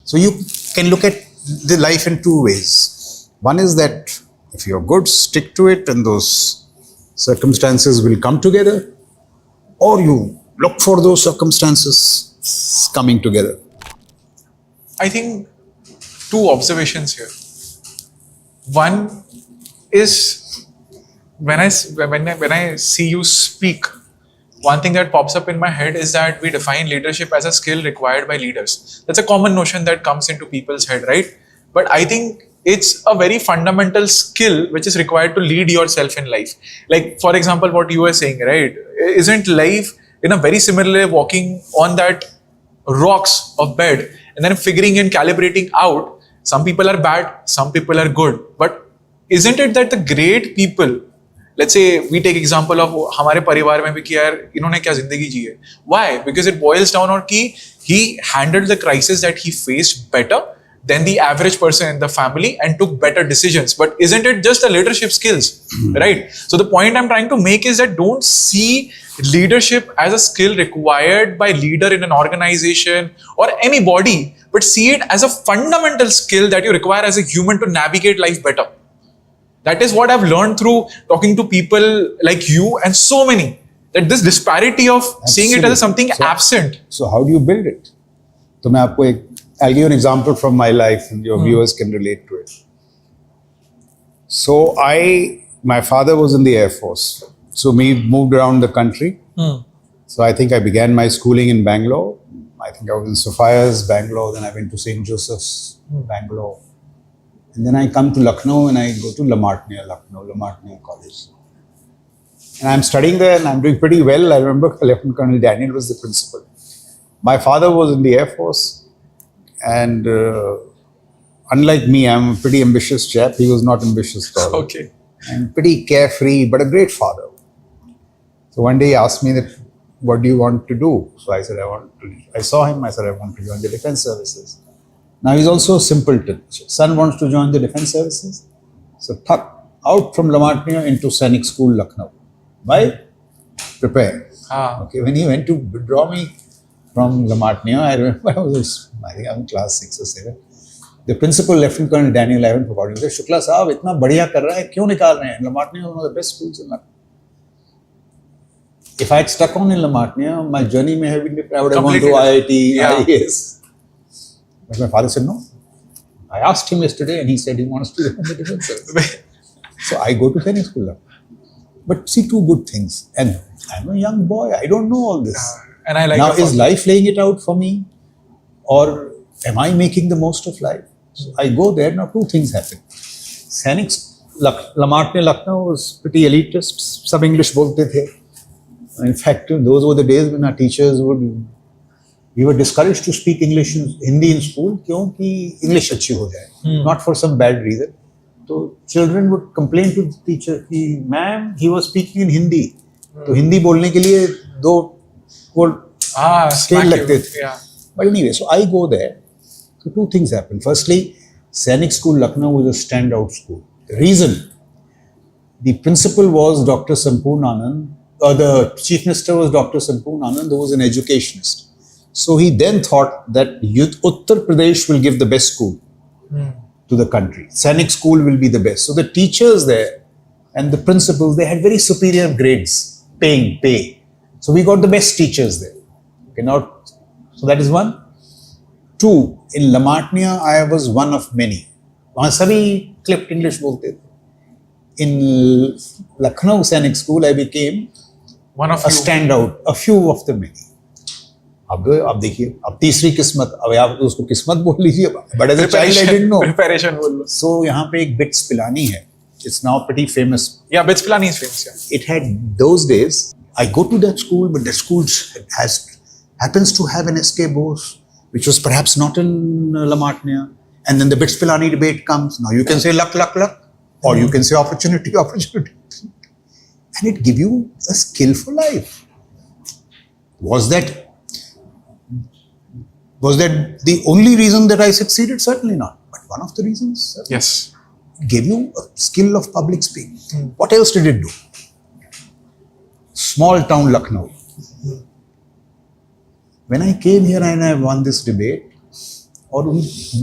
So you can look at the life in two ways. One is that if you're good, stick to it and those circumstances will come together, or you look for those circumstances coming together. I think two observations here. One is when I see you speak, one thing that pops up in my head is that we define leadership as a skill required by leaders. That's a common notion that comes into people's head, right? But I think it's a very fundamental skill which is required to lead yourself in life. Like, for example, what you were saying, right? Isn't life in a very similar way walking on that rocks of bed and then figuring and calibrating out, some people are bad, some people are good. But isn't it that the great people, let's say we take example of हमारे परिवार में भी कि यार इन्होंने क्या जिंदगी जी है. Why? Because it boils down on कि he handled the crisis that he faced better than the average person in the family and took better decisions. But isn't it just the leadership skills, right? So the point I'm trying to make is that don't see leadership as a skill required by leader in an organization or any body, but see it as a fundamental skill that you require as a human to navigate life better. That is what I've learned through talking to people like you and so many, that this disparity of seeing it as something absent. So how do you build it? So I'll give you an example from my life and your viewers can relate to it. So my father was in the Air Force. So we moved around the country. So I think I began my schooling in Bangalore. I think I was in Sophia's, Bangalore. Then I went to St. Joseph's, Bangalore. And then I come to Lucknow and I go to Lamartnia College. And I'm studying there and I'm doing pretty well. I remember Lieutenant Colonel Daniel was the principal. My father was in the Air Force. And unlike me, I'm a pretty ambitious chap. He was not ambitious at all. Okay. And pretty carefree, but a great father. So one day he asked me that, what do you want to do? So I said, I saw him, I said, I want to join the defense services. Now he's also a simpleton. Son wants to join the defense services. So out from Lamartnia into Sainik School Lucknow. Why? Prepare. Okay, when he went to withdraw me from Lamartnia, I remember I was in class 6 or 7. The principal, Lieutenant Colonel Daniel, I haven't forgotten. He said, Shukla साहब इतना बढ़िया कर रहा है, क्यों निकाल रहे हैं? Lamartnia was one of the best schools in Lucknow. If I had stuck on in Lamartnia, my journey may have been different. I would have gone to IIT, IAS. But my father said no. I asked him yesterday and he said he wants to join the defense service. So I go to Sainik School Lucknow. But see, two good things. And I'm a young boy. I don't know all this. And I like now, is life laying it out for me? Or am I making the most of life? So I go there. Now, two things happen. Sainik Lamartnia Lucknow was pretty elitist. Some English bolte the. In fact, those were the days when our teachers we were discouraged to speak Hindi in school, क्योंकि English अच्छी हो जाए, not for some bad reason. So children would complain to the teacher कि ma'am, he was speaking in Hindi. तो हिंदी बोलने के लिए दो scale लगते थे. But anyway, so I go there. So two things happen. Firstly, Sainik School Lucknow was a standout school. The reason, the principal was Dr. Sampoorn Anand, the chief minister was Dr. Sampoorn Anand, who was an educationist. So he then thought that Uttar Pradesh will give the best school to the country. Sainik School will be the best. So the teachers there and the principals, they had very superior grades, pay. So we got the best teachers there. Okay, now, so that is one. Two, in Lamartnia, I was one of many. वहाँ सभी clipped English बोलते थे. In Lucknow Sainik School, I became one of a standout, a few of the many. अब देखिए, अब तीसरी किस्मत, अब आप उसको किस्मत बोल लीजिए, but as a child I didn't know. Preparation बोल लो. So यहाँ पे एक Bits Pilani है. It's now pretty famous. Yeah, Bits Pilani is famous. Yeah. It had those days. I go to that school, but the school happens to have an SK Bose, which was perhaps not in Lamartnia. And then the Bits Pilani debate comes. Now you can say luck, or you can say opportunity. And it gives you a skill for life. Was that the only reason that I succeeded? Certainly not. But one of the reasons. Yes. Gave you a skill of public speaking. What else did it do? Small town Lucknow. When I came here and I won this debate, और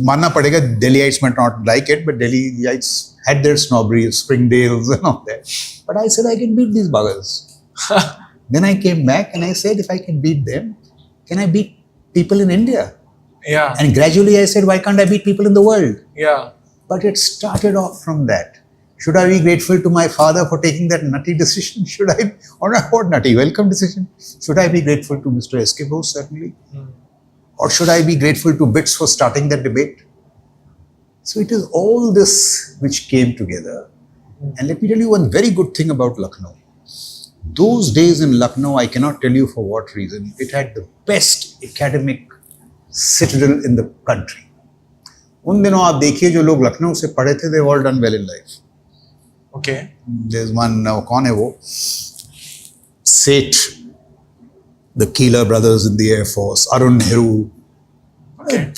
मानना पड़ेगा Delhiites might not like it, but Delhiites had their snobbery, Springdales and all that. But I said I can beat these buggers. Then I came back and I said, if I can beat them, can I beat people in India? Yeah. And gradually I said, why can't I beat people in the world? Yeah. But it started off from that. Should I be grateful to my father for taking that nutty decision? Should I, or not what nutty, welcome decision? Should I be grateful to Mr. S.K. Bose? Certainly. Or should I be grateful to BITS for starting that debate? So it is all this which came together. And let me tell you one very good thing about Lucknow. Those days in Lucknow, I cannot tell you for what reason, it had the best academic citadel in the country. उन दिनों आप देखिए जो लोग लखनऊ से पढ़े थे, they all done well in life. Okay. There's one, कौन है वो? Seth, the Keeler brothers in the Air Force, Arun Nehru. Okay.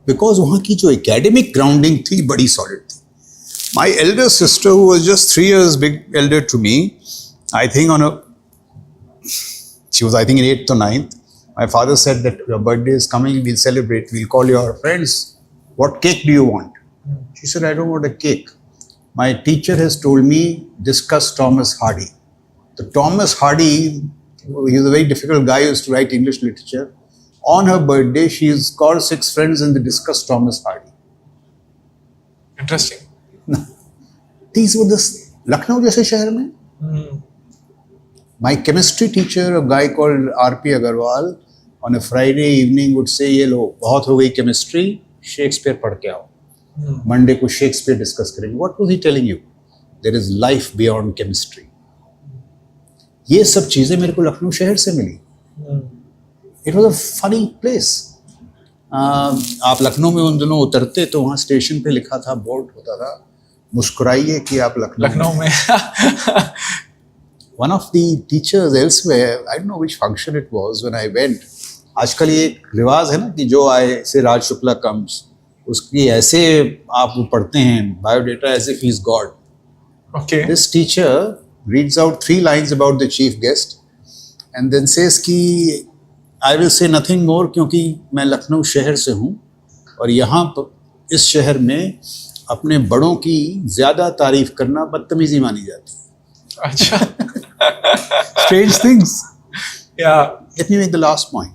Because वहाँ की जो academic grounding थी बड़ी solid थी. My elder sister, who was just 3 years elder to me, I think she was I think in 8th or 9th. My father said that your birthday is coming, we'll celebrate, we'll call your friends. What cake do you want? She said, I don't want a cake. My teacher has told me, discuss Thomas Hardy. The Thomas Hardy, he was a very difficult guy who used to write English literature. On her birthday, she's called 6 friends and they discussed Thomas Hardy. Interesting. These were the Lucknow जैसे शहर में. My chemistry teacher, a guy called R.P. Agarwal, on a Friday evening would say, ये लो, बहुत हो गई chemistry, Shakespeare पढ़ के आओ. Monday को Shakespeare discuss करेंगे. What was he telling you? There is life beyond chemistry. ये सब चीजें मेरे को लखनऊ शहर से मिली. It was a funny place. आप लखनऊ में उन दिनों उतरते तो वहाँ स्टेशन पे लिखा था, बोर्ड होता था, मुस्कुराइए कि आप लखनऊ में. One of the teachers elsewhere, I don't know which function it was when I went. आजकल ये एक रिवाज है ना कि जो आए से राज शुक्ला comes, उसकी ऐसे आप वो पढ़ते हैं biodata as if he's God. Okay. This teacher reads out 3 lines about the chief guest and then says कि I will say nothing more क्योंकि मैं लखनऊ शहर से हूँ और यहाँ पर इस शहर में अपने बड़ों की ज़्यादा तारीफ करना बदतमीजी मानी जाती है. अच्छा. Strange things. Yeah. Let me make the last point.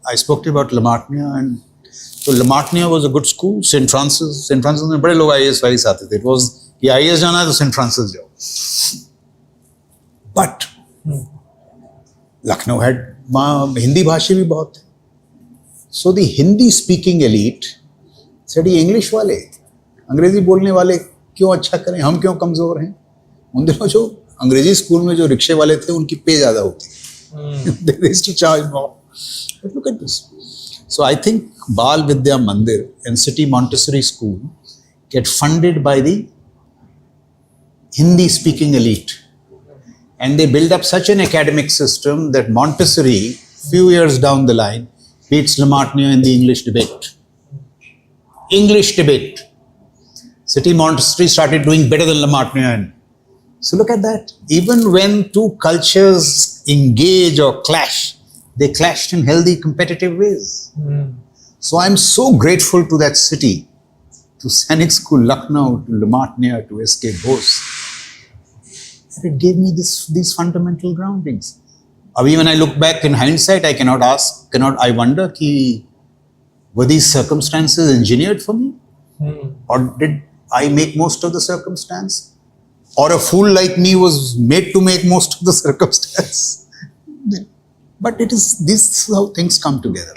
I spoke to you about Lamartine, and so Lamartine was a good school. St. Francis में बड़े लोग IAS वाइस आते थे. It was कि IAS जाना है तो St. Francis जाओ. But Lucknow had हिंदी भाषी भी बहुत थे. So the Hindi speaking elite said ये English वाले, अंग्रेजी बोलने वाले क्यों अच्छा करें, हम क्यों कमजोर हैं. उन दिनों जो अंग्रेजी स्कूल में जो रिक्शे वाले थे उनकी पे ज्यादा होती. They used to charge more. But look at this. So I think Bal Vidya Mandir and City Montessori School get funded by the Hindi speaking elite. And they build up such an academic system that Montessori, few years down the line, beats Lamartine in the English debate. English debate. City Montessori started doing better than Lamartine. So look at that. Even when two cultures engage or clash, they clashed in healthy, competitive ways. So I'm so grateful to that city, to Sainik School Lucknow, to Lamartine, to S.K. Bose. It gave me these fundamental groundings. Abhi when I look back in hindsight, I I wonder, were these circumstances engineered for me? Or did I make most of the circumstance? Or a fool like me was made to make most of the circumstance? But this is how things come together.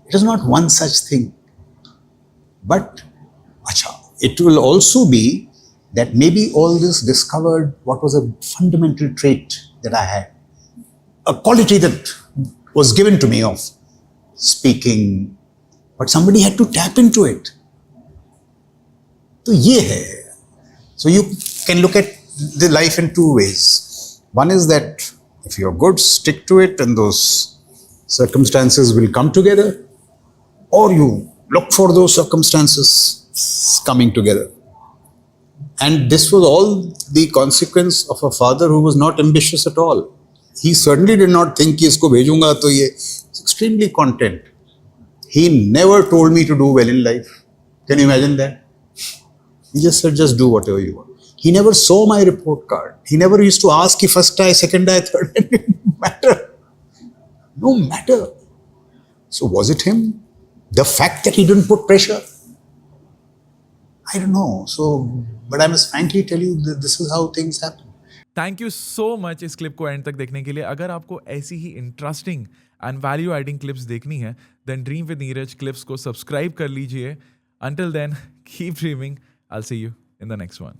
It is not one such thing. But it will also be that maybe all this discovered what was a fundamental trait that I had. A quality that was given to me of speaking, but somebody had to tap into it. So ये है. So you can look at the life in 2 ways. One is that if you're good, stick to it and those circumstances will come together, or you look for those circumstances coming together. And this was all the consequence of a father who was not ambitious at all. He certainly did not think कि इसको भेजूंगा तो ये extremely content. He never told me to do well in life. Can you imagine that? He just said, just do whatever you want. He never saw my report card. He never used to ask if first try, second try, third try. It didn't matter. No matter. So was it him? The fact that he didn't put pressure? I don't know. So, but I must frankly tell you that this is how things happen. Thank you so much इस clip को end तक देखने के लिए. अगर आपको ऐसी ही interesting and value adding clips देखनी है then dream with Neeraj clips को सब्सक्राइब कर लीजिए. Until then keep dreaming. I will see you in the next one.